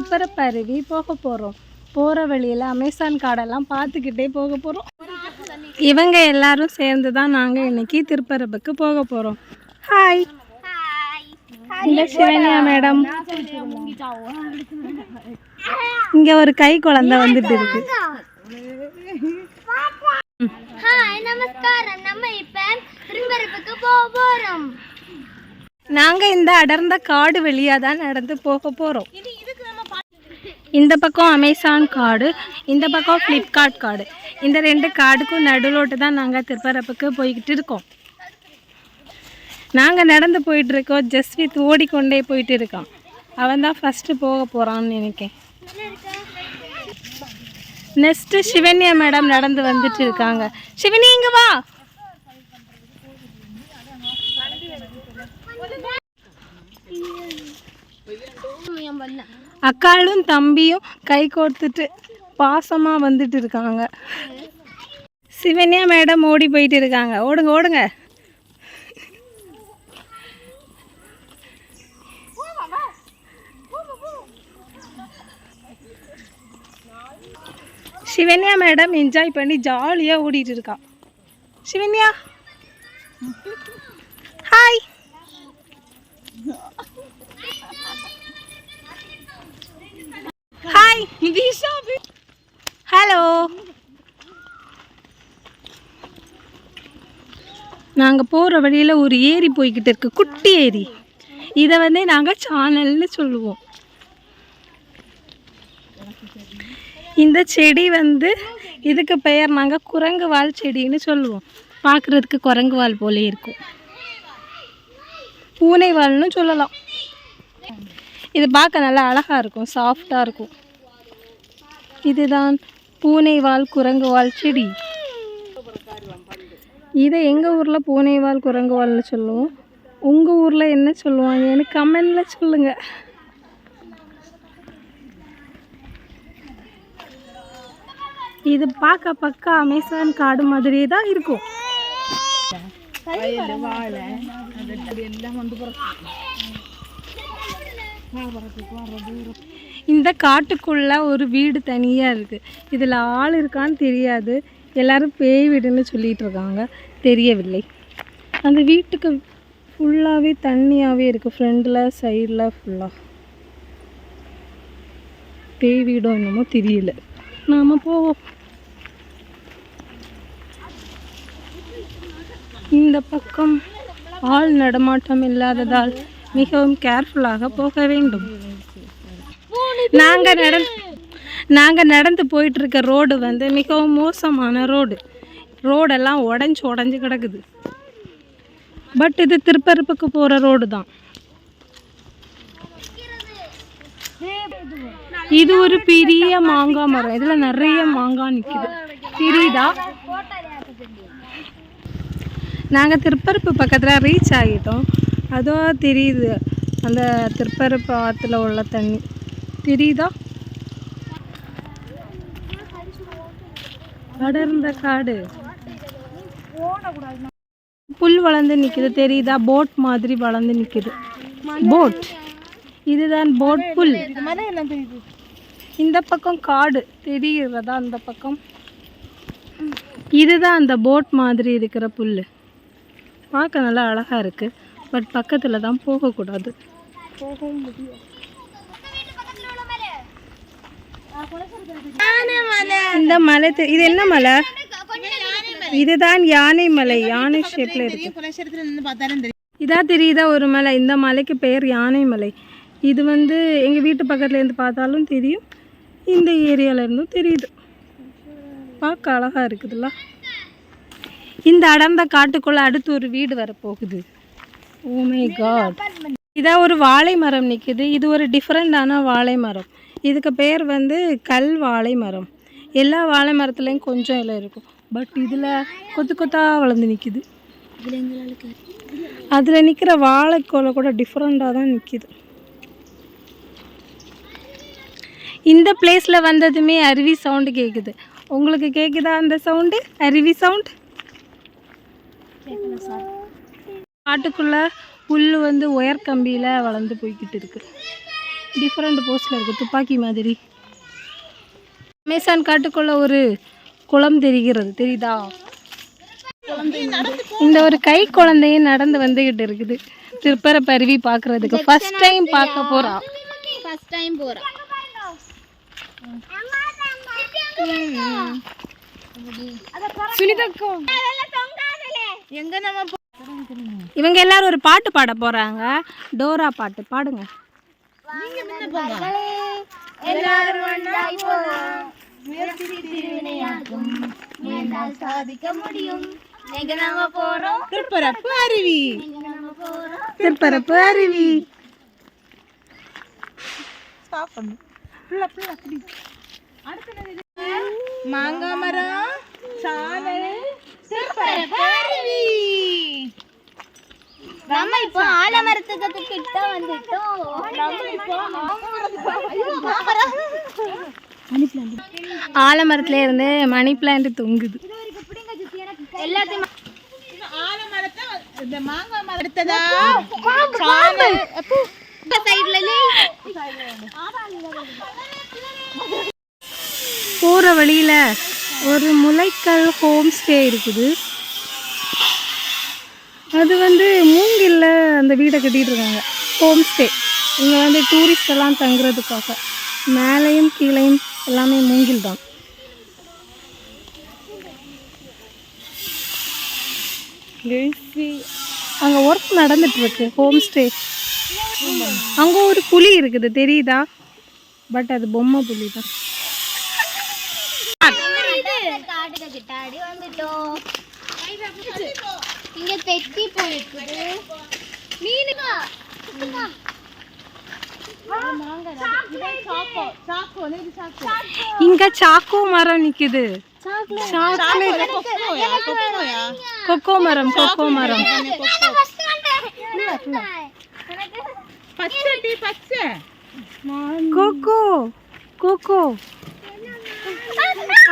திருப்பரப்பு அருவி போக போகிறோம். போகிற வழியில் அமேசான் காடெல்லாம் பார்த்துக்கிட்டே போக போகிறோம். இவங்க எல்லாரும் சேர்ந்து தான் நாங்கள் இன்னைக்கு திருப்பரப்புக்கு போக போகிறோம். ஹாய், இந்த சிவன்யா மேடம். இங்கே ஒரு கை குழந்தை வந்துட்டு இருக்கு. ஹாய், நமஸ்காரம். நம்ம இப்ப திருப்பரப்புக்கு போக போறோம். நாங்கள் இந்த அடர்ந்த காடு வழியாக தான் நடந்து போக போகிறோம். இந்த பக்கம் அமேசான் காடு, இந்த பக்கம் ஃப்ளிப்கார்ட் காடு. இந்த ரெண்டு காடுக்கும் நடுவோட்டு தான் நாங்கள் திருப்பரப்புக்கு போய்கிட்டு இருக்கோம். நாங்கள் நடந்து போயிட்டுருக்கோம். ஜஸ்வித் ஓடிக்கொண்டே போயிட்டு இருக்கான். அவன் தான் ஃபஸ்ட்டு போக போகிறான்னு நினைக்கிறேன். நெக்ஸ்ட்டு சிவன்யா மேடம் நடந்து வந்துட்டு இருக்காங்க. சிவனி இங்கே வா. அக்காளும் தம்பியும் கை கோர்த்துட்டு பாசமாக வந்துட்டு இருக்காங்க. சிவன்யா மேடம் ஓடி போயிட்டு இருக்காங்க. ஓடுங்க ஓடுங்க. சிவன்யா மேடம் என்ஜாய் பண்ணி ஜாலியாக ஓடிட்டு இருக்கா. சிவன்யா ஹாய். Hi hello. நாங்கள் போகிற வழியில் ஒரு ஏரி போய்கிட்டு இருக்கு, குட்டி ஏரி. இதை வந்து நாங்கள் சானல்னு சொல்லுவோம். இந்த செடி வந்து இதுக்கு பெயர் நாங்கள் குரங்கு வால் செடின்னு சொல்லுவோம். பார்க்குறதுக்கு குரங்கு வால் போலே இருக்கும். பூனை வால்னு சொல்லலாம். இது பார்க்க நல்லா அழகாக இருக்கும், சாஃப்டாக இருக்கும். இதுதான் பூனை வால் குரங்கு வால் செடி. இதை எங்கள் ஊரில் பூனை வால் குரங்கு வால்னு சொல்லுவோம். உங்கள் ஊரில் என்ன சொல்லுவாங்கன்னு கமெண்டில் சொல்லுங்கள். இது பார்க்க பக்கா அமேசான் காடு மாதிரியே தான் இருக்கும். இந்த காட்டுக்குள்ள ஒரு வீடு தனியாக இருக்குது. இதில் ஆள் இருக்கான்னு தெரியாது. எல்லாரும் பேய் வீடுன்னு சொல்லிகிட்டு இருக்காங்க, தெரியவில்லை. அந்த வீட்டுக்கு ஃபுல்லாகவே தண்ணியாகவே இருக்குது. ஃப்ரண்டில் சைடில் ஃபுல்லாக பேய் வீடோ என்னமோ தெரியல. நாம் போவோம். இந்த பக்கம் ஆள் நடமாட்டம் இல்லாததால் மிகவும் கேர்ஃபுல்லாக போக வேண்டும். நாங்கள் நடந்து போயிட்டுருக்க ரோடு வந்து மிகவும் மோசமான ரோடெல்லாம் உடஞ்சி கிடக்குது. பட் இது திருப்பரப்புக்கு போகிற ரோடு தான். இது ஒரு பெரிய மாங்காய் மரம். இதில் நிறைய மாங்காய் நிற்குது, தெரியுதா? நாங்கள் திருப்பரப்பு பக்கத்தில் ரீச் ஆகிட்டோம். அதோ தெரியுது அந்த திருப்பரப்பு ஆற்றுல உள்ள தண்ணி, தெரியுதா? அடர்ந்த காடு, புல் வளர்ந்து நிற்குது, தெரியுதா? போட் மாதிரி வளர்ந்து நிற்குது. போட், இதுதான் போட் புல். இந்த பக்கம் காடு தெரிகிறதா? அந்த பக்கம் இதுதான் அந்த போட் மாதிரி இருக்கிற புல். பார்க்க நல்லா அழகாக இருக்குது. பட் பக்கத்தில் தான் போகக்கூடாது. போகவும் முடியும். இந்த மலை இது என்ன மலை? இதுதான் யானை மலை. யானை ஷேப்பில் இருக்கு. இதான் தெரியுதா ஒரு மலை? இந்த மலைக்கு பெயர் யானை மலை. இது வந்து எங்கள் வீட்டு பக்கத்துலேருந்து பார்த்தாலும் தெரியும், இந்த ஏரியாவிலேருந்தும் தெரியுது. பார்க்க அழகாக இருக்குதுல்ல. இந்த அடர்ந்த காட்டுக்குள்ளே அடுத்து ஒரு வீடு வரப்போகுது. Oh my god. இதான் ஒரு வாழை மரம் நிற்குது. இது ஒரு டிஃப்ரெண்டான வாழை மரம். இதுக்கு பேர் வந்து கல் வாழை மரம். எல்லா வாழை மரத்துலேயும் கொஞ்சம் இலை இருக்கும். பட் இதில் கொத்தாக வளர்ந்து நிற்கிது. அதில் நிற்கிற வாழைக்கோலை கூட டிஃப்ரெண்ட்டாக தான் நிற்கிது. இந்த பிளேஸில் வந்ததுமே அருவி சவுண்டு கேட்குது. உங்களுக்கு கேட்குதா அந்த சவுண்டு? அருவி சவுண்ட். காட்டுக்குள்ளே புல் வந்து உயர் கம்பியில் வளர்ந்து போய்கிட்டு இருக்கு. டிஃப்ரெண்ட் போஸ்டில் இருக்குது, துப்பாக்கி மாதிரி. அமேசான் காட்டுக்குள்ள ஒரு குளம் தெரிகிறது, தெரியுதா? இந்த ஒரு கை குழந்தையும் நடந்து வந்துகிட்டு இருக்குது திருப்பரப்பு அருவி பார்க்கறதுக்கு. ஃபர்ஸ்ட் டைம் பார்க்க போறா. இவங்க எல்லாரும் ஒரு பாட்டு பாட போறாங்க, டோரா பாட்டு. பாடுங்க. சாதிக்க முடியும். நாம போறோம் திருப்பரப்பு அருவி. திருப்பரப்பு அருவி. மாங்காய் மரம், சாலை, திருப்பரப்பு அருவி. நம்ம இப்போ ஆலமரத்துக்கு கிட்ட வந்துட்டோம். ஆலமரத்துல இருந்து மணி பிளான்ட் தொங்குது. எல்லாத்தையும் போற வழியில ஒரு முளைக்கல் ஹோம் ஸ்டே இருக்குது. அது வந்து மூங்கில்ல அந்த வீடை கட்டிட்டு இருக்காங்க, ஹோம் ஸ்டே. இங்கே வந்து டூரிஸ்ட் எல்லாம் தங்குறதுக்காக. மேலையும் கீழையும் எல்லாமே மூங்கில் தான். அங்கே ஒர்க் நடந்துட்டு இருக்கு, ஹோம் ஸ்டே. அங்கே ஒரு புலி இருக்குது, தெரியுதா? பட் அது பொம்மை புலி தான். கிட்டாடி வந்துட்டோம். இங்க தெட்டி போயிருக்குது மீனுங்க. இங்க சாக்கோ மரம் நிக்குது. கொக்கோ மரம், கொக்கோ மரம். கொக்கோ கொக்கோ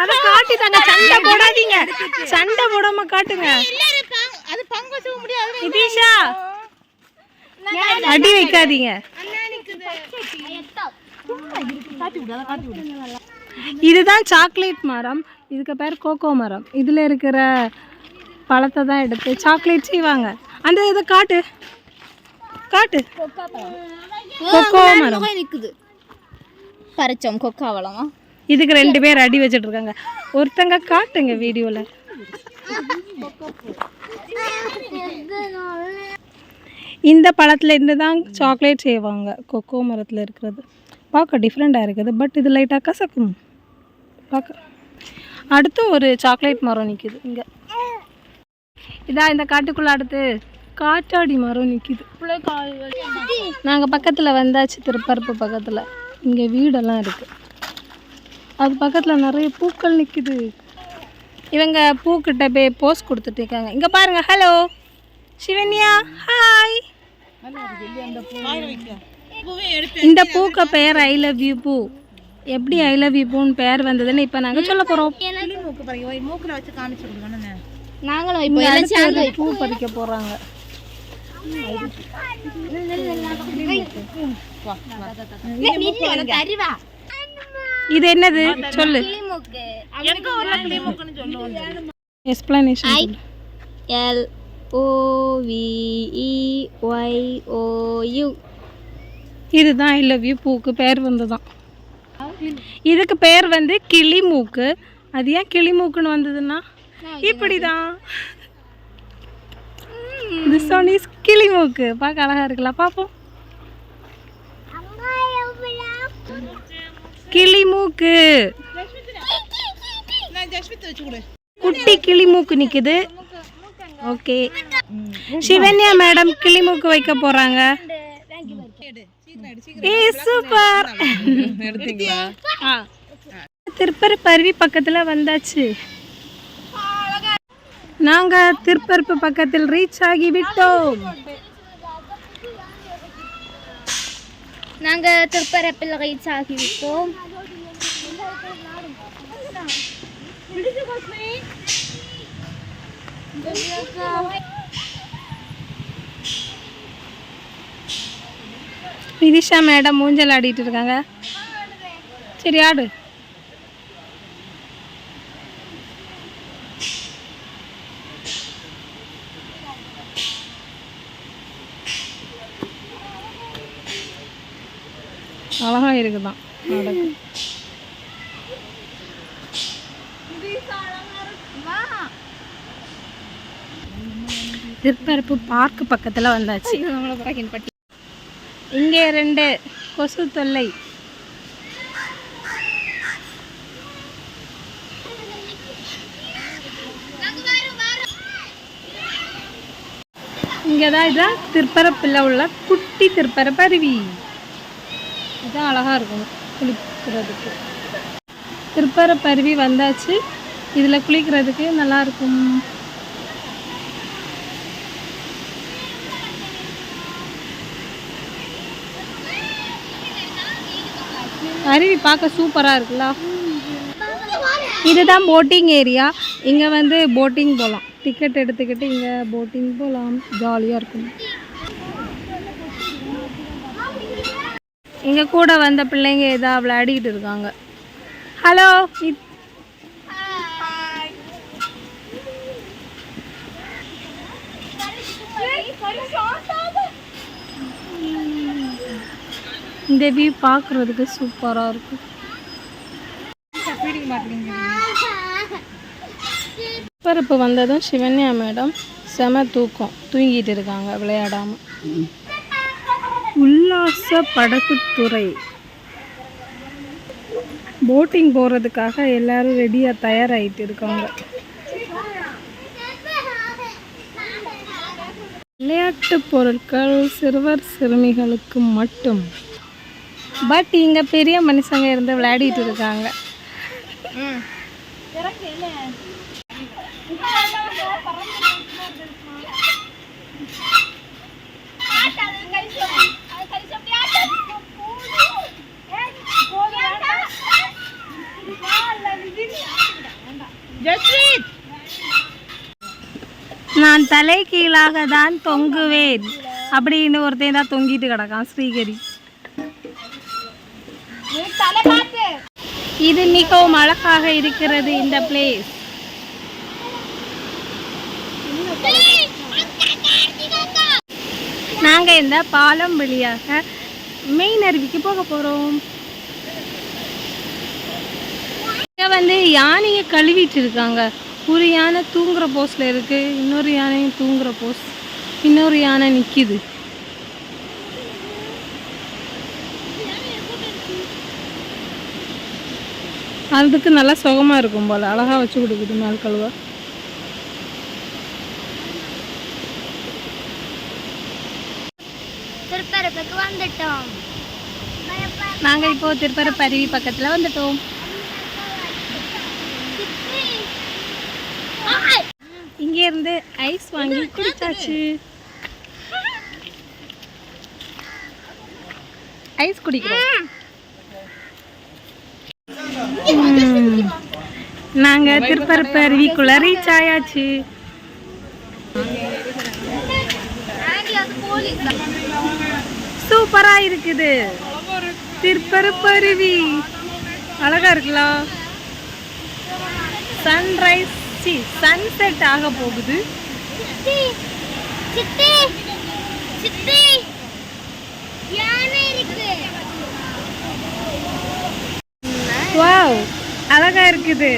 அத காட்டி தாங்க. சண்டை போடாதீங்க, சண்டை போடாம காட்டுங்க. நிதிஷா அடி வைக்காதீங்க. இதுதான் சாக்லேட் மரம், இதுக்கு பேர் கோகோ மரம். இதுல இருக்கிற பழத்தை தான் எடுத்து சாக்லேட் செய்வாங்க. அந்த இதை காட்டு காட்டு. கொக்கோ மரம் நிக்குது, பறிச்சோம் கொக்காவளமா. இதுக்கு 2 பேர் அடி வச்சிட்டு இருக்காங்க. ஒருத்தங்க காட்டுங்க வீடியோல. இந்த பழத்துல இருந்து தான் சாக்லேட் செய்வாங்க, கொக்கோ மரத்தில் இருக்கிறது. பார்க்க டிஃப்ரெண்டாக இருக்குது, பட் இது லைட்டாக கசக்கும் பார்க்க. அடுத்து ஒரு சாக்லேட் மரம் நிற்கிது இங்கே. இதான் இந்த காட்டுக்குள்ளே அடுத்து காற்றாடி மரம் நிற்கிது. நாங்கள் பக்கத்தில் வந்தாச்சு, திருப்பரப்பு பக்கத்தில். இங்கே வீடெல்லாம் இருக்குது, அது பக்கத்தில் நிறைய பூக்கள் நிற்கிது. இவங்க பூக்கிட்ட போய் போஸ் கொடுத்துட்டு இருக்காங்க. இங்கே பாருங்க. Hello Shivanya, hi. இந்த பூக்க பெயர் ஐ லவ் யூ பூ. எப்படி ஐ லவ் யூ பூன்னு பெயர் வந்ததுன்னு இப்போ நாங்கள் சொல்ல போகிறோம். நாங்களும் இப்போ எல்லாம் சேர்ந்து பூ பறிக்க போகிறாங்க. இது என்னது சொல்லு, எக்ஸ்பிளனேஷன். LOVEYOU. இதுதான் ஐ லவ் யூ பூக்கு பேர் வந்ததுதான். இதுக்கு பேர் வந்து கிளிமூக்கு. அது ஏன் கிளிமூக்குன்னு வந்ததுன்னா இப்படிதான். This one is கிளிமூக்கு. பார்க்க அழகா இருக்குல்ல, பார்ப்போம். கிளிமூக்கு, குட்டி கிளிமூக்கு நிக்குது. ஓகே, சிவன்யா மேடம் கிளிமூக்கு வைக்க போறாங்க. சூப்பர். திருப்பரப்பு அருவி பக்கத்துல வந்தாச்சு. நாங்க திருப்பரப்பு பக்கத்தில் ரீச் ஆகி விட்டோம். நாங்க திருப்பரப்பில் ரீச் ஆகி விட்டோம். விதிஷா மேடம் ஊஞ்சல் ஆடிட்டு இருக்காங்க. சரி ஆடு. அழகா இருக்குதான் நடக்கு. திருப்பரப்பு பார்க் பக்கத்துல வந்தாச்சு. இங்கே 2 கொசு தொல்லை. இங்கதான் இதான் திருப்பரப்புல உள்ள குட்டி திருப்பரப்பு அருவி. இதான் அழகா இருக்கும் குளிக்கிறதுக்கு. திருப்பரப்பு அருவி வந்தாச்சு. இதுல குளிக்கிறதுக்கு நல்லா இருக்கும். அருவி பார்க்க சூப்பராக இருக்குல்ல. இதுதான் போட்டிங் ஏரியா. இங்கே வந்து போட்டிங் போகலாம். டிக்கெட் எடுத்துக்கிட்டு இங்கே போட்டிங் போகலாம். ஜாலியாக இருக்கும். இங்கே கூட வந்த பிள்ளைங்க ஏதா விளையாடிக்கிட்டு இருக்காங்க. ஹலோ. இந்த வியூ பார்க்குறதுக்கு சூப்பராக இருக்கும். இப்போ வந்ததும் சிவன்யா மேடம் செம தூங்கிட்டு இருக்காங்க விளையாடாமல். உல்லாச படகுத்துறை போட்டிங் போகிறதுக்காக எல்லாரும் ரெடியாக தயாராகிட்டு இருக்காங்க. விளையாட்டு பொருட்கள் சிறுவர் சிறுமிகளுக்கு மட்டும். பட் இங்கே பெரிய மனுஷங்க இருந்து விளையாடிட்டு இருக்காங்க. நான் தலை கீழாக தான் தொங்குவேன் அப்படின்னு ஒருத்தன் தான் தொங்கிட்டு கிடக்கான் ஸ்ரீகரி. இது மிகவும் அழகாக இருக்கிறது இந்த பிளேஸ். நாங்கள் இந்த பாலம் வழியாக மெயின் அருவிக்கு போக போகிறோம். இங்கே வந்து யானையை கழுவிட்டு இருக்காங்க. ஒரு யானை தூங்குற போஸில் இருக்குது. இன்னொரு யானையும் தூங்குற போஸ். இன்னொரு யானை நிற்கிது. அதுக்கு நல்லா சுகமாக இருக்கும் போல். அழகாக வச்சு கொடுக்குது மேல் கழுவ. திருப்பரப்புக்கு வந்துட்டோம். நாங்கள் இப்போது திருப்பரப்பு அருவி பக்கத்தில் வந்துட்டோம். இங்கேருந்து ஐஸ் வாங்கி குடிச்சாச்சு. ஐஸ் குடிக்கிறோம். நாங்கள் திருப்பரப்பு அருவிக்குள்ள ரீச் ஆயாச்சு. சூப்பரா இருக்குது திருப்பரப்பு அருவி. அழகா இருக்கலாம். சன்ரைஸ் சன்செட் ஆக போகுது. வாவ் அழகா இருக்குது.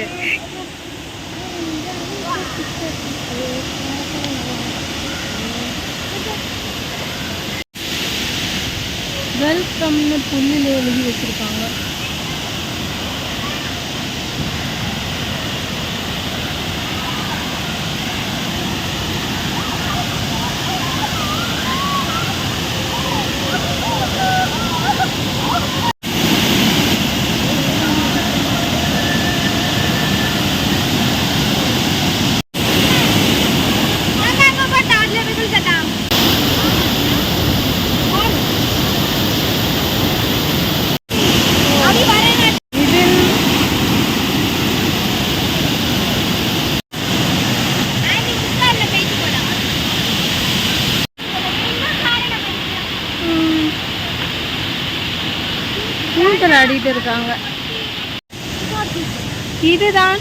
வெல்கம்னு புல்லில் எழுதி வச்சிருக்காங்க. விளையாடிட்டு இருக்காங்க. இதுதான்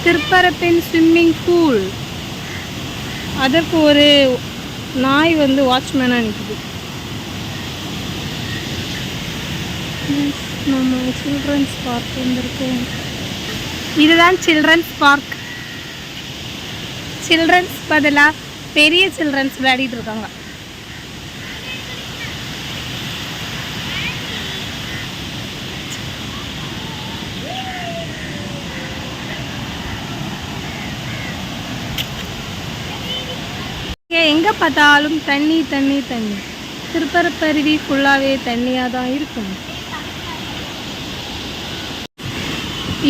திருப்பரப்பின் ஸ்விம்மிங் பூல். அதற்கு ஒரு நாய் வந்து வாட்ச்மேனாக நிற்குது. நம்ம சில்ட்ரன்ஸ் பார்க் வந்திருக்கோம். இதுதான் சில்ட்ரன்ஸ் பார்க். சில்ட்ரன்ஸ் பதிலாக பெரிய சில்ட்ரன்ஸ் விளையாடிட்டு இருக்காங்க. எங்கே பார்த்தாலும் தண்ணி தண்ணி தண்ணி. திருப்பரப்பருவி ஃபுல்லாகவே தண்ணியாக தான் இருக்கும்.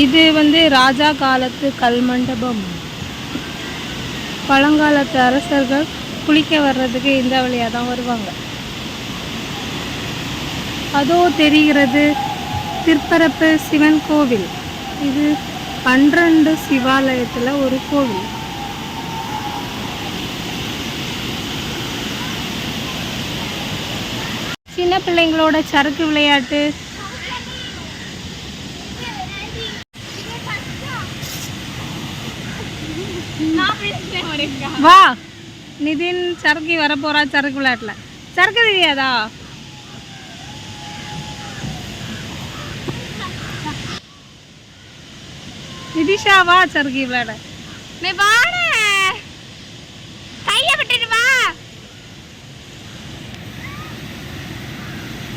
இது வந்து ராஜா காலத்து கல் மண்டபம். பழங்காலத்து அரசர்கள் குளிக்க வர்றதுக்கு இந்த வழியாக தான் வருவாங்க. அதோ தெரிகிறது திருப்பரப்பு சிவன் கோவில். இது 12 சிவாலயத்தில் ஒரு கோவில். சின்ன பிள்ளைங்களோட சறுக்கு விளையாட்டு. வா நிதின் சறுக்கி வர போறா சறுக்கு விளையாட்டுல. சறுக்கு தெரியாதா? நிதிஷா வா சறுக்கி விளையாட. கைய விட்டுட்டு வா.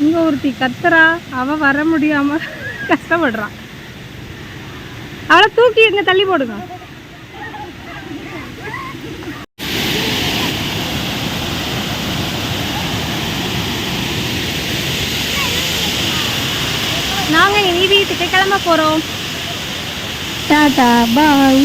இங்க ஒருத்தி கத்துறா. அவ வர முடியாம கஷ்டப்படுறான். அவளை தூக்கி இங்க தள்ளி போடுங்க. நாங்க இனி வீட்டுக்கு கிளம்ப போறோம். டாடா பாய்.